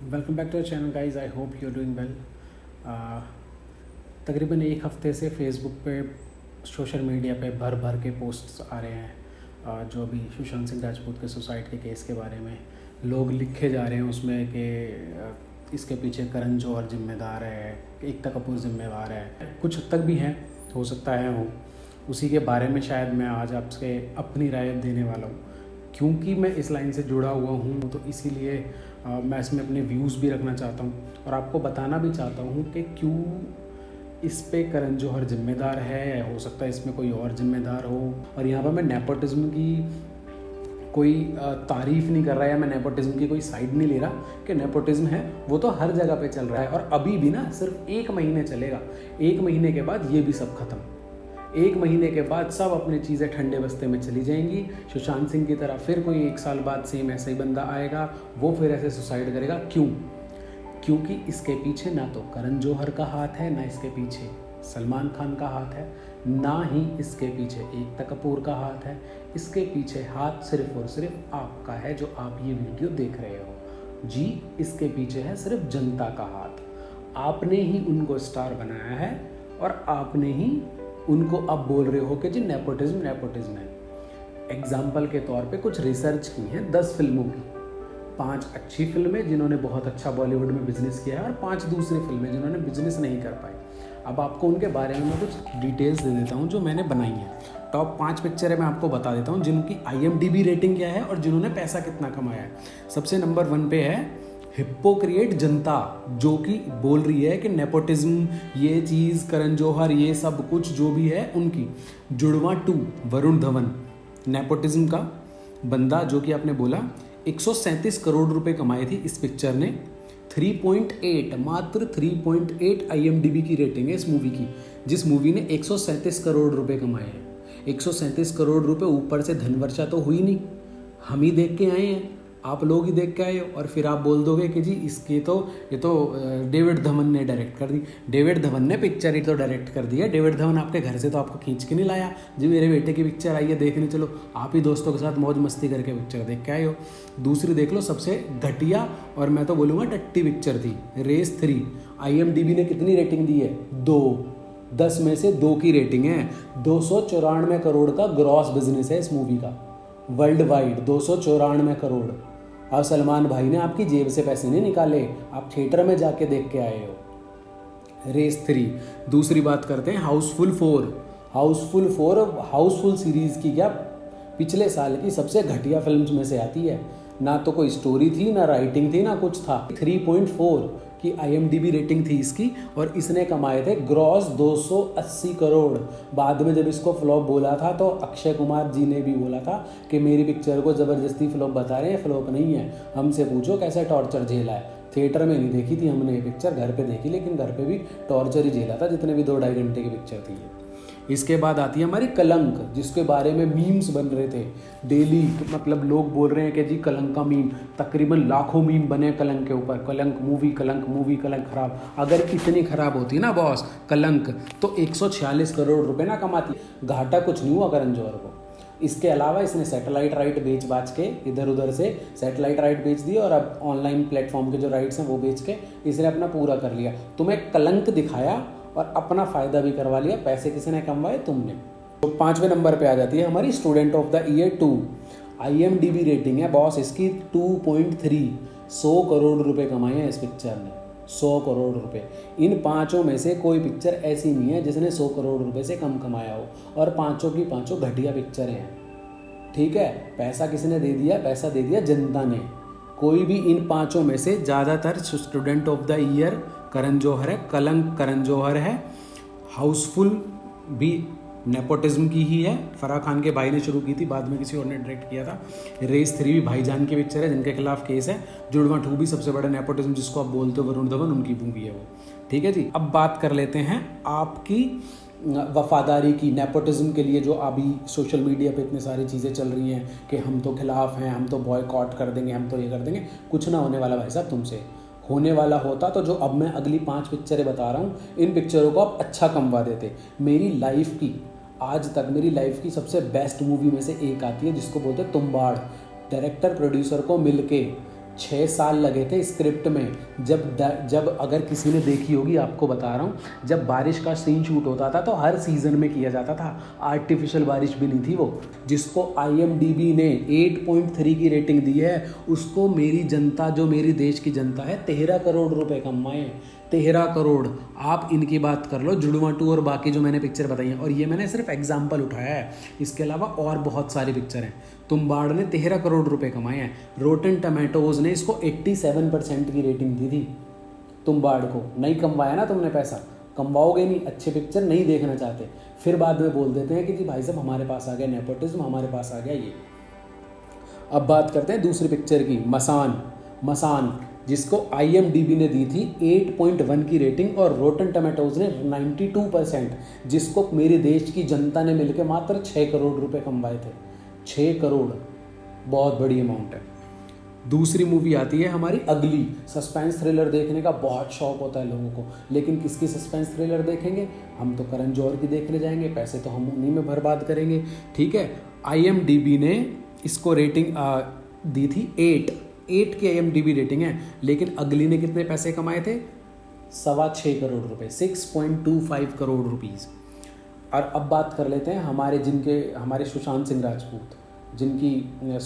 Welcome back to the channel guys. I hope you are doing well. तकरीबन एक हफ़्ते से फेसबुक पे, सोशल मीडिया पे भर भर के पोस्ट्स आ रहे हैं जो अभी सुशांत सिंह राजपूत के सुसाइड के केस के बारे में लोग लिखे जा रहे हैं उसमें कि इसके पीछे करण जौहर जिम्मेदार है, एकता कपूर जिम्मेदार है, कुछ हद तक भी हैं, हो सकता है हो। उसी के बारे में शायद मैं आज आपसे अपनी राय देने वाला हूँ, क्योंकि मैं इस लाइन से जुड़ा हुआ हूँ तो इसीलिए मैं इसमें अपने व्यूज़ भी रखना चाहता हूँ और आपको बताना भी चाहता हूँ कि क्यों इस पे करण जौहर जिम्मेदार है। हो सकता है इसमें कोई और जिम्मेदार हो। और यहाँ पर मैं नेपोटिज्म की कोई तारीफ़ नहीं कर रहा या मैं नेपोटिज्म की कोई साइड नहीं ले रहा कि नेपोटिज्म है वो तो हर जगह पे चल रहा है और अभी भी ना सिर्फ 1 महीने चलेगा। 1 महीने के बाद ये भी सब खत्म। 1 महीने के बाद सब अपनी चीज़ें ठंडे बस्ते में चली जाएंगी। सुशांत सिंह की तरह फिर कोई 1 साल बाद सेम ऐसा ही बंदा आएगा, वो फिर ऐसे सुसाइड करेगा। क्यों? क्योंकि इसके पीछे ना तो करण जौहर का हाथ है, ना इसके पीछे सलमान खान का हाथ है, ना ही इसके पीछे एकता कपूर का हाथ है। इसके पीछे हाथ सिर्फ और सिर्फ आपका है जो आप ये वीडियो देख रहे हो। जी, इसके पीछे है सिर्फ जनता का हाथ। आपने ही उनको स्टार बनाया है और आपने ही उनको अब बोल रहे हो कि जी नेपोटिज्म है। एग्जाम्पल के तौर पे कुछ रिसर्च की है 10 फिल्मों की। 5 अच्छी फिल्में जिन्होंने बहुत अच्छा बॉलीवुड में बिजनेस किया है और 5 दूसरी फिल्में जिन्होंने बिजनेस नहीं कर पाई। अब आपको उनके बारे में मैं कुछ डिटेल्स दे देता हूँ जो मैंने बनाई है। टॉप 5 पिक्चरें मैं आपको बता देता हूँ जिनकी IMDb रेटिंग क्या है और जिन्होंने पैसा कितना कमाया है। सबसे नंबर 1 पे है हिप्पोक्रिएट जनता, जो कि बोल रही है कि नेपोटिज्म ये चीज़, करण जौहर, ये सब कुछ जो भी है उनकी। जुड़वा 2, वरुण धवन, नेपोटिज्म का बंदा, जो कि आपने बोला 137 करोड़ रुपए कमाए थी इस पिक्चर ने। 3.8, मात्र 3.8 IMDb की रेटिंग है इस मूवी की, जिस मूवी ने 137 करोड़ रुपए कमाए हैं। 137 करोड़ रुपए ऊपर से धनवर्षा तो हुई नहीं, हम ही देख के आए हैं, आप लोग ही देख के आए हो। और फिर आप बोल दोगे कि जी इसके तो ये तो डेविड धवन ने डायरेक्ट कर दी। डेविड धवन ने पिक्चर ही तो डायरेक्ट कर दी है। डेविड धवन आपके घर से तो आपको खींच के नहीं लाया जी मेरे बेटे की पिक्चर आई है देखने चलो। आप ही दोस्तों के साथ मौज मस्ती करके पिक्चर देख के आए हो। दूसरी देख लो, सबसे घटिया और मैं तो बोलूँगा टट्टी पिक्चर थी रेस 3। IMDb ने कितनी रेटिंग दी है? 2। 10 में से 2 की रेटिंग है। 294 करोड़ का ग्रॉस बिजनेस है इस मूवी का, वर्ल्ड वाइड 294 करोड़। अब सलमान भाई ने आपकी जेब से पैसे नहीं निकाले, आप थिएटर में जाके देख के आए हो। रेस 3। दूसरी बात करते हैं हाउसफुल 4। हाउसफुल सीरीज की क्या पिछले साल की सबसे घटिया फिल्म्स में से आती है। ना तो कोई स्टोरी थी, ना राइटिंग थी, ना कुछ था। 3.4 की IMDb रेटिंग थी इसकी और इसने कमाए थे ग्रॉस 280 करोड़। बाद में जब इसको फ्लॉप बोला था तो अक्षय कुमार जी ने भी बोला था कि मेरी पिक्चर को ज़बरदस्ती फ्लॉप बता रहे हैं, फ्लॉप नहीं है, हमसे पूछो कैसे टॉर्चर झेला है। थिएटर में नहीं देखी थी हमने ये पिक्चर, घर पे देखी, लेकिन घर पे भी टॉर्चर ही झेला था जितने भी 2-2.5 घंटे की पिक्चर थी ये। इसके बाद आती है हमारी कलंक, जिसके बारे में मीम्स बन रहे थे डेली। मतलब लोग बोल रहे हैं कि जी कलंक का मीम, तकरीबन लाखों मीम बने कलंक के ऊपर। कलंक मूवी कलंक खराब। अगर इतनी खराब होती ना बॉस कलंक, तो 146 करोड़ रुपए ना कमाती। घाटा कुछ नहीं हुआ करण जौहर को। इसके अलावा इसने सैटेलाइट राइट बेच बाच के इधर उधर से सैटेलाइट राइट बेच दी और अब ऑनलाइन प्लेटफॉर्म के जो राइट्स हैं वो बेच के इसने अपना पूरा कर लिया। तुम्हें कलंक दिखाया और अपना फ़ायदा भी करवा लिया। पैसे किसने कमवाए? तुमने। तो 5वें नंबर पे आ जाती है हमारी student of the year 2। IMDb rating है बॉस इसकी 2.3। 100 करोड़ रुपए कमाए हैं इस पिक्चर ने, 100 करोड़ रुपए। इन 5 में से कोई पिक्चर ऐसी नहीं है जिसने 100 करोड़ रुपए से कम कमाया हो, और 5 की 5 घटिया पिक्चरें हैं। ठीक है, पैसा किसने दे दिया? पैसा दे दिया जनता ने। कोई भी इन 5 में से ज़्यादातर student of the year Karan Johar है, कलंक करण जौहर है, हाउसफुल भी नेपोटिज्म की ही है, फराह खान के भाई ने शुरू की थी, बाद में किसी और ने डायरेक्ट किया था। रेस 3 भी भाईजान की पिक्चर है जिनके खिलाफ केस है। जुड़वा 2 भी सबसे बड़ा नेपोटिज्म जिसको आप बोलते हो वरुण धवन, उनकी मूवी है वो। ठीक है जी, अब बात कर लेते हैं आपकी वफादारी की नेपोटिज्म के लिए। जो अभी सोशल मीडिया पे इतनी सारी चीज़ें चल रही हैं कि हम तो खिलाफ हैं, हम तो बॉयकॉट कर देंगे, हम तो ये कर देंगे। कुछ ना होने वाला भाई साहब तुमसे। होने वाला होता तो जो अब मैं अगली 5 पिक्चरें बता रहा हूँ, इन पिक्चरों को आप अच्छा कमवा देते। मेरी लाइफ की, आज तक मेरी लाइफ की सबसे बेस्ट मूवी में से एक आती है जिसको बोलते हैं तुम्बाड़। डायरेक्टर प्रोड्यूसर को मिलके 6 साल लगे थे स्क्रिप्ट में। जब अगर किसी ने देखी होगी, आपको बता रहा हूँ, जब बारिश का सीन शूट होता था तो हर सीज़न में किया जाता था, आर्टिफिशियल बारिश भी नहीं थी वो। जिसको IMDb ने 8.3 की रेटिंग दी है, उसको मेरी जनता, जो मेरी देश की जनता है, 13 करोड़ रुपए कमाए। 13 करोड़। आप इनकी बात कर लो, जुड़वा 2 और बाकी जो मैंने पिक्चर बताई हैं, और ये मैंने सिर्फ एग्जाम्पल उठाया है, इसके अलावा और बहुत सारी पिक्चर हैं। तुम्बाड़ ने 13 करोड़ रुपए कमाए हैं। रोटन टमेटोज ने इसको 87% की रेटिंग दी थी। तुम्बाड़ को नहीं कमवाया ना तुमने पैसा, कमवाओगे नहीं, अच्छे पिक्चर नहीं देखना चाहते, फिर बाद में बोल देते हैं कि जी भाई साहब हमारे पास आ गया नेपोटिज्म, हमारे पास आ गया ये। अब बात करते हैं दूसरी पिक्चर की, मसान, जिसको IMDb ने दी थी 8.1 की रेटिंग और रोटन टमेटोज ने 92%, जिसको मेरे देश की जनता ने मिलकर मात्र 6 करोड़ रुपए कमवाए थे। 6 करोड़ बहुत बड़ी अमाउंट है। दूसरी मूवी आती है हमारी अगली। सस्पेंस थ्रिलर देखने का बहुत शौक होता है लोगों को, लेकिन किसकी सस्पेंस थ्रिलर देखेंगे? हम तो करण जौहर की देखने जाएंगे, पैसे तो हम उन्हीं में बर्बाद करेंगे। ठीक है, IMDb ने इसको रेटिंग दी थी 8 की IMDb रेटिंग है, लेकिन अगली ने कितने पैसे कमाए थे? 6.25 करोड़ रुपए, 6.25 करोड़ रुपीज़। और अब बात कर लेते हैं हमारे सुशांत सिंह राजपूत, जिन्होंने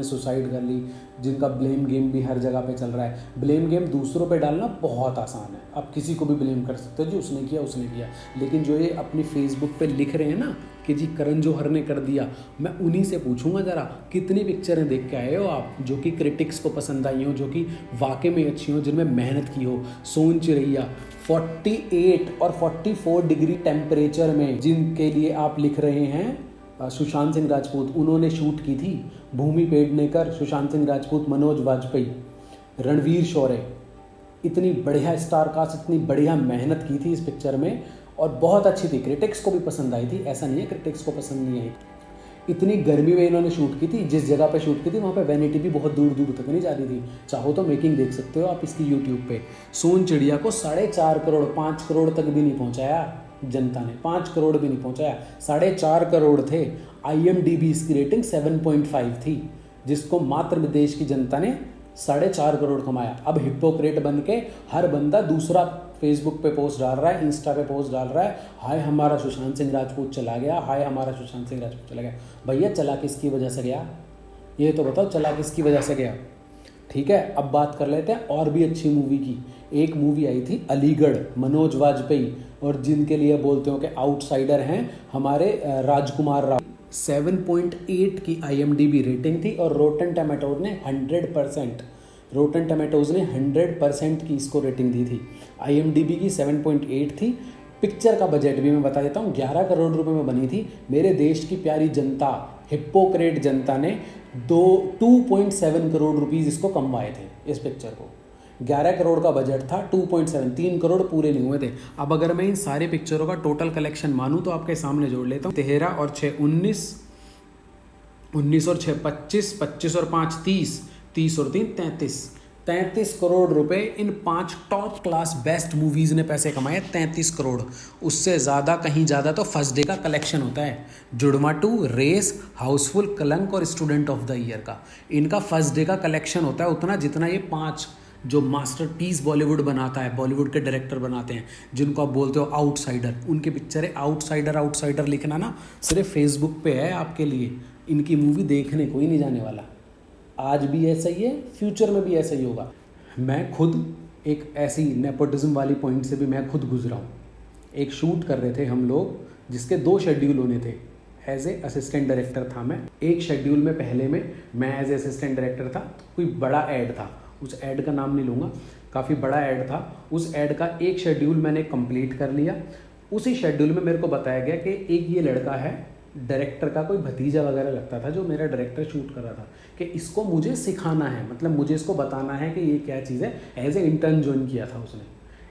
सुसाइड कर ली, जिनका ब्लेम गेम भी हर जगह पे चल रहा है। ब्लेम गेम दूसरों पे डालना बहुत आसान है, आप किसी को भी ब्लेम कर सकते हो, जी उसने किया, लेकिन जो ये अपनी फेसबुक पे लिख रहे हैं ना कि जी करण जौहर ने कर दिया, मैं उन्हीं से पूछूंगा ज़रा कितनी पिक्चरें देख के आए हो आप जो कि क्रिटिक्स को पसंद आई हो, जो कि वाकई में अच्छी हो, जिनमें मेहनत की हो। सोन चिड़ैया 48 और 44 डिग्री टेम्परेचर में जिनके लिए आप लिख रहे हैं सुशांत सिंह राजपूत, उन्होंने शूट की थी। भूमि पेडनेकर, सुशांत सिंह राजपूत, मनोज वाजपेयी, रणवीर शौर्य, इतनी बढ़िया स्टार कास्ट, इतनी बढ़िया मेहनत की थी इस पिक्चर में और बहुत अच्छी थी। क्रिटिक्स को भी पसंद आई थी, ऐसा नहीं है क्रिटिक्स को पसंद नहीं आई। इतनी गर्मी में इन्होंने शूट की थी, जिस जगह पे शूट की थी वहाँ पे वैनिटी भी बहुत दूर दूर तक नहीं जाती थी। चाहो तो मेकिंग देख सकते हो आप इसकी यूट्यूब पे। सोन चिड़िया को 4.5 करोड़, 5 करोड़ तक भी नहीं पहुँचाया जनता ने, 5 करोड़ भी नहीं पहुँचाया, 4.5 करोड़ थे। IMDb इसकी रेटिंग 7.5 थी, जिसको मात्र देश की जनता ने 4.5 करोड़ कमाया। अब हिपोक्रेट बन के हर बंदा दूसरा फेसबुक पे पोस्ट डाल रहा है, इंस्टा पे पोस्ट डाल रहा है, हाय हमारा सुशांत सिंह राजपूत चला गया, हाय हमारा सुशांत सिंह राजपूत चला गया। भैया चला किसकी वजह से गया, ये तो बताओ, चला किसकी वजह से गया? ठीक है, अब बात कर लेते हैं और भी अच्छी मूवी की। एक मूवी आई थी अलीगढ़, मनोज वाजपेयी, और जिनके लिए बोलते हो कि आउटसाइडर हैं हमारे राजकुमार राव। 7.8 की IMDb रेटिंग थी और रोटन टमेटोज ने 100% की इसको रेटिंग दी थी। IMDb की 7.8 थी। पिक्चर का बजट भी मैं बता देता हूँ, 11 करोड़ रुपए में बनी थी। मेरे देश की प्यारी जनता, हिपोक्रेट जनता ने 2.7 करोड़ रुपीज़ इसको कमवाए थे। इस पिक्चर को 11 करोड़ का बजट था, 2.7, 3 करोड़ पूरे नहीं हुए थे। अब अगर मैं इन सारे पिक्चरों का टोटल कलेक्शन मानूं तो आपके सामने जोड़ लेता हूँ। 13 और 6 19, 19 और 6 25, 25 और 5 30, 30 और 3 33 करोड़ रुपए इन 5 टॉप क्लास बेस्ट मूवीज़ ने पैसे कमाए। 33 करोड़, उससे ज़्यादा, कहीं ज़्यादा तो फर्स्ट डे का कलेक्शन होता है। जुड़वा 2, रेस, हाउसफुल, कलंक और स्टूडेंट ऑफ द ईयर का, इनका फर्स्ट डे का कलेक्शन होता है उतना जितना ये 5 जो मास्टरपीस बॉलीवुड बनाता है, बॉलीवुड के डायरेक्टर बनाते हैं, जिनको आप बोलते हो आउटसाइडर, उनके पिक्चर है। आउटसाइडर लिखना ना सिर्फ फेसबुक पे है आपके लिए, इनकी मूवी देखने कोई नहीं जाने वाला। आज भी ऐसा ही है, फ्यूचर में भी ऐसा ही होगा। मैं खुद एक ऐसी नेपोटिज्म वाली पॉइंट से भी मैं खुद गुजरा हूँ। एक शूट कर रहे थे हम लोग जिसके 2 शेड्यूल होने थे। एज ए असिस्टेंट डायरेक्टर था मैं। एक शेड्यूल में पहले में मैं एज ए असिस्टेंट डायरेक्टर था, कोई बड़ा ऐड था, उस ऐड का नाम नहीं लूँगा, काफ़ी बड़ा ऐड था। उस ऐड का एक शेड्यूल मैंने कंप्लीट कर लिया। उसी शेड्यूल में मेरे को बताया गया कि एक ये लड़का है, डायरेक्टर का कोई भतीजा वगैरह लगता था, जो मेरा डायरेक्टर शूट कर रहा था, कि इसको मुझे सिखाना है, मतलब मुझे इसको बताना है कि ये क्या चीज़ है। एज ए इंटर्न ज्वाइन किया था उसने।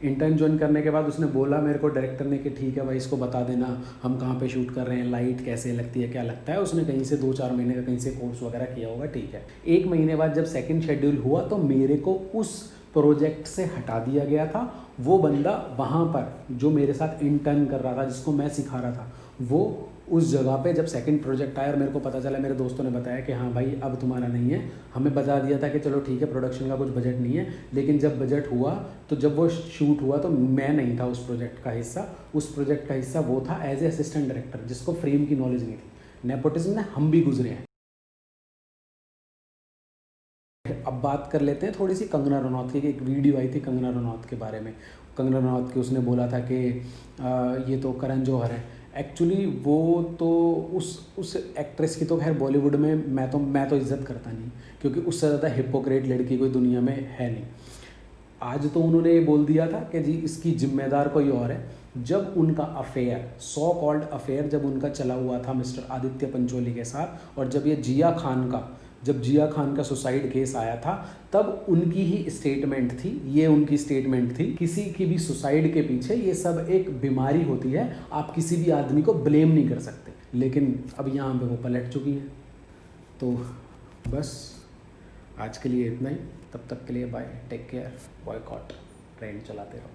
इंटर्न ज्वाइन करने के बाद उसने बोला मेरे को, डायरेक्टर ने, कि ठीक है भाई इसको बता देना हम कहाँ पे शूट कर रहे हैं, लाइट कैसे लगती है, क्या लगता है। उसने कहीं से 2-4 महीने का कहीं से कोर्स वगैरह किया होगा, ठीक है। 1 महीने बाद जब सेकंड शेड्यूल हुआ तो मेरे को उस प्रोजेक्ट से हटा दिया गया था। वो बंदा वहाँ पर जो मेरे साथ इंटर्न कर रहा था, जिसको मैं सिखा रहा था, वो उस जगह पे जब सेकंड प्रोजेक्ट आया और मेरे को पता चला, मेरे दोस्तों ने बताया कि हाँ भाई अब तुम्हारा नहीं है, हमें बता दिया था कि चलो ठीक है प्रोडक्शन का कुछ बजट नहीं है, लेकिन जब बजट हुआ तो जब वो शूट हुआ तो मैं नहीं था उस प्रोजेक्ट का हिस्सा। उस प्रोजेक्ट का हिस्सा वो था एज ए असिस्टेंट डायरेक्टर, जिसको फ्रेम की नॉलेज नहीं थी। नेपोटिज्म में हम भी गुजरे हैं। अब बात कर लेते हैं थोड़ी सी कंगना रनौत की। एक वीडियो आई थी कंगना रनौत के बारे में। कंगना रनौत की उसने बोला था कि ये तो करण जौहर है। एक्चुअली वो तो उस एक्ट्रेस की तो खैर बॉलीवुड में मैं तो इज्जत करता नहीं, क्योंकि उससे ज़्यादा हिपोक्रेट लड़की कोई दुनिया में है नहीं। आज तो उन्होंने ये बोल दिया था कि जी इसकी जिम्मेदार कोई और है। जब उनका अफेयर, सो कॉल्ड अफेयर जब उनका चला हुआ था मिस्टर आदित्य पंचोली के साथ, और जब जिया खान का सुसाइड केस आया था, तब उनकी ही स्टेटमेंट थी, ये उनकी स्टेटमेंट थी, किसी की भी सुसाइड के पीछे ये सब एक बीमारी होती है, आप किसी भी आदमी को ब्लेम नहीं कर सकते। लेकिन अब यहाँ पे वो पलट चुकी हैं। तो बस आज के लिए इतना ही। तब तक के लिए bye, take care, boycott, train चलाते रहो।